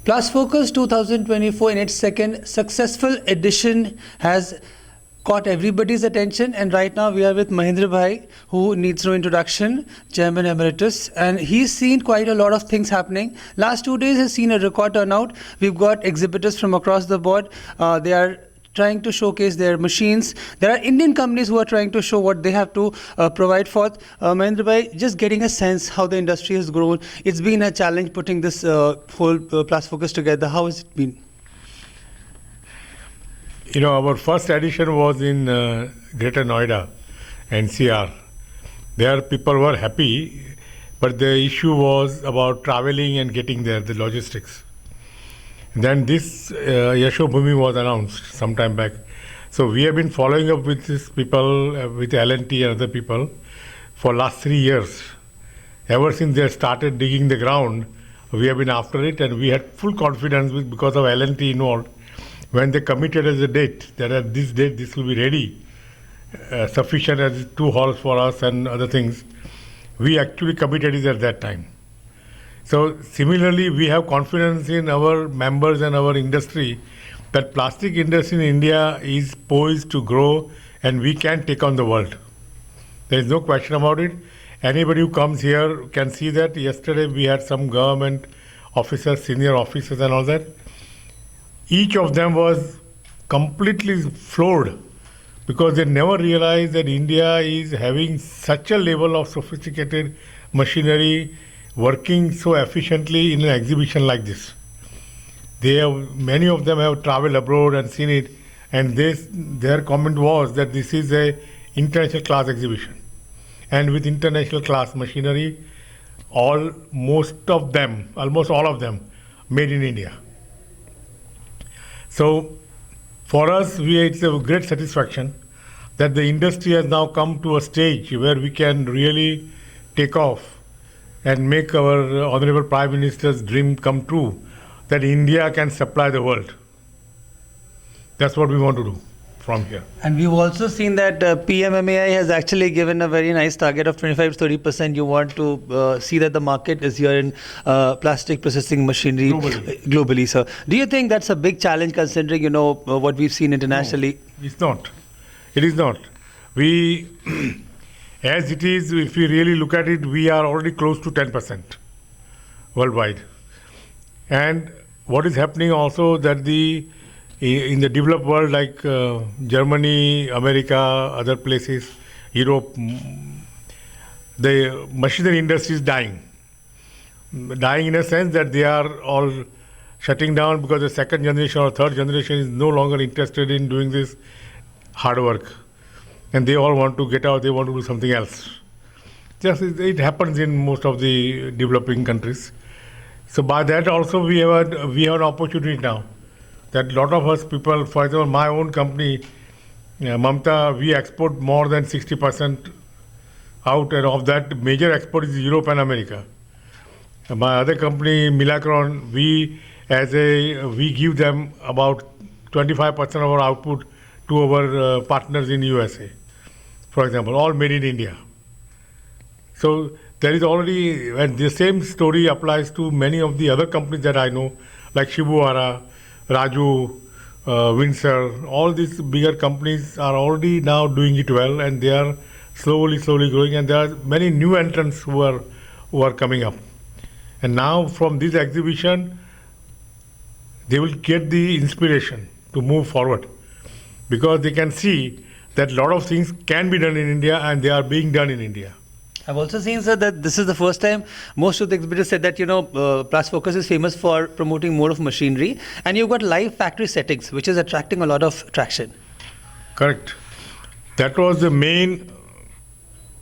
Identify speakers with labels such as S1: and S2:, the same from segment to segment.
S1: PlastFocus 2024 in its second successful edition has caught everybody's attention, and right now we are with Mahendra bhai, who needs no introduction, Chairman Emeritus, and he's seen quite a lot of things happening. Last 2 days has seen a record turnout. We've got exhibitors from across the board. They are trying to showcase their machines. There are Indian companies who are trying to show what they have to provide forth. Mahendra bhai, just getting a sense how the industry has grown. It's been a challenge putting this whole PlastFocus together. How has it been?
S2: You know, our first edition was in Greater Noida, NCR. There people were happy, but the issue was about traveling and getting there, the logistics. Then this YASHOBHOOMI was announced some time back. So we have been following up with these people, with L&T and other people for last 3 years. Ever since they started digging the ground, we have been after it, and we had full confidence because of L&T involved. When they committed as a date, that at this date this will be ready, sufficient as 2 halls for us and other things, we actually committed it at that time. So similarly, we have confidence in our members and our industry that plastic industry in India is poised to grow and we can take on the world. There is no question about it. Anybody who comes here can see that. Yesterday we had some government officers, senior officers and all that. Each of them was completely floored because they never realized that India is having such a level of sophisticated machinery working so efficiently in an exhibition like this. Many of them have traveled abroad and seen it, and their comment was that this is a international class exhibition. And with international class machinery, almost all of them, made in India. So for us, it's a great satisfaction that the industry has now come to a stage where we can really take off and make our Honorable Prime Minister's dream come true, that India can supply the world. That's what we want to do from here.
S1: And we've also seen that PMMAI has actually given a very nice target of 25-30%. You want to see that the market is here in plastic processing machinery globally. So do you think that's a big challenge considering, what we've seen internationally?
S2: No, it's not. It is not. We... As it is, if we really look at it, we are already close to 10% worldwide. And what is happening also that in the developed world like Germany, America, other places, Europe, the machinery industry is dying. Dying in a sense that they are all shutting down because the second generation or third generation is no longer interested in doing this hard work. And they all want to get out, they want to do something else. It happens in most of the developing countries. So by that also we have an opportunity now. That a lot of us people, for example, my own company, Mamta, we export more than 60% out, and of that major export is Europe and America. My other company, Milacron, we give them about 25% of our output to our partners in USA. For example, all made in India. So there is already, and the same story applies to many of the other companies that I know, like Shibuara, Raju, Windsor. All these bigger companies are already now doing it well, and they are slowly growing. And there are many new entrants who are coming up. And now from this exhibition, they will get the inspiration to move forward because they can see that a lot of things can be done in India and they are being done in India.
S1: I've also seen, sir, that this is the first time most of the exhibitors said that, PlastFocus is famous for promoting more of machinery, and you've got live factory settings, which is attracting a lot of traction.
S2: Correct. That was the main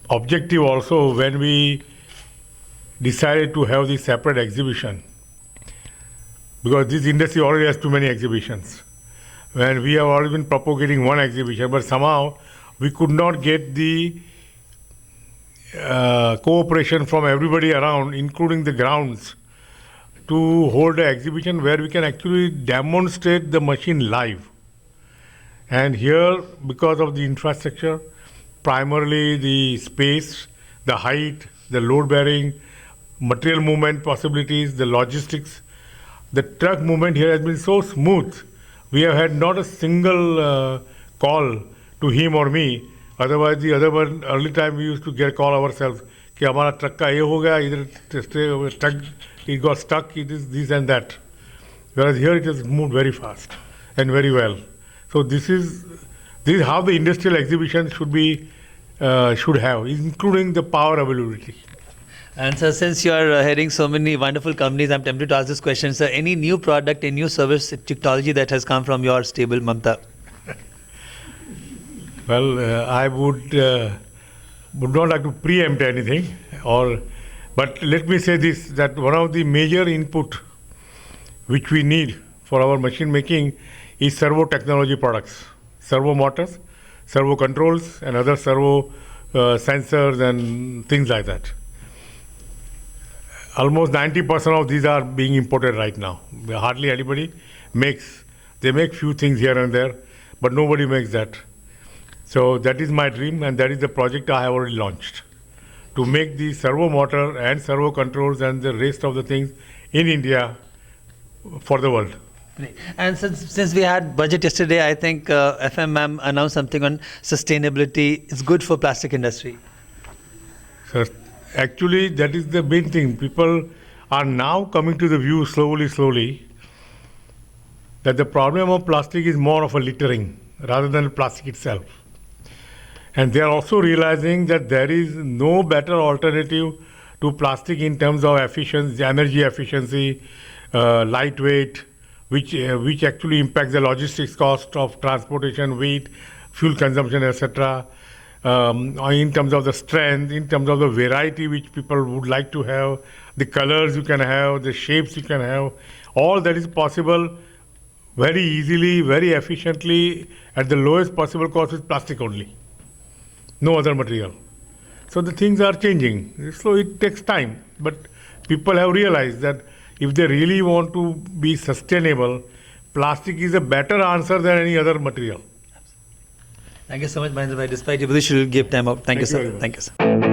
S2: objective also when we decided to have this separate exhibition. Because this industry already has too many exhibitions. When we have already been propagating one exhibition, but somehow we could not get the cooperation from everybody around, including the grounds, to hold an exhibition where we can actually demonstrate the machine live. And here, because of the infrastructure, primarily the space, the height, the load bearing, material movement possibilities, the logistics. The truck movement here has been so smooth. We have had not a single call to him or me. Otherwise, the other one, early time we used to get call ourselves कि हमारा truck का ये हो गया इधर truck it got stuck, it is this and that. Whereas here it has moved very fast and very well. So this is how the industrial exhibition should have, including the power availability.
S1: And sir, since you are heading so many wonderful companies, I'm tempted to ask this question, sir. Any new product, any new service technology that has come from your stable, Mamta?
S2: Well, I would not like to preempt anything, but let me say this, that one of the major input which we need for our machine making is servo technology products, servo motors, servo controls, and other servo sensors and things like that. Almost 90% of these are being imported right now. Hardly anybody makes. They make few things here and there, but nobody makes that. So that is my dream, and that is the project I have already launched, to make the servo motor and servo controls and the rest of the things in India for the world.
S1: And since we had budget yesterday, I think FMM announced something on sustainability. It's good for plastic industry.
S2: So actually, that is the main thing. People are now coming to the view slowly, that the problem of plastic is more of a littering rather than plastic itself. And they are also realizing that there is no better alternative to plastic in terms of efficiency, energy efficiency, lightweight, which actually impacts the logistics cost of transportation, weight, fuel consumption, etc. In terms of the strength, in terms of the variety which people would like to have, the colors you can have, the shapes you can have, all that is possible very easily, very efficiently, at the lowest possible cost with plastic only. No other material. So the things are changing. So it takes time. But people have realized that if they really want to be sustainable, plastic is a better answer than any other material.
S1: Thank you so much, Mahendra bhai. Despite your busy schedule, give time out. Thank you, sir. Thank you, sir.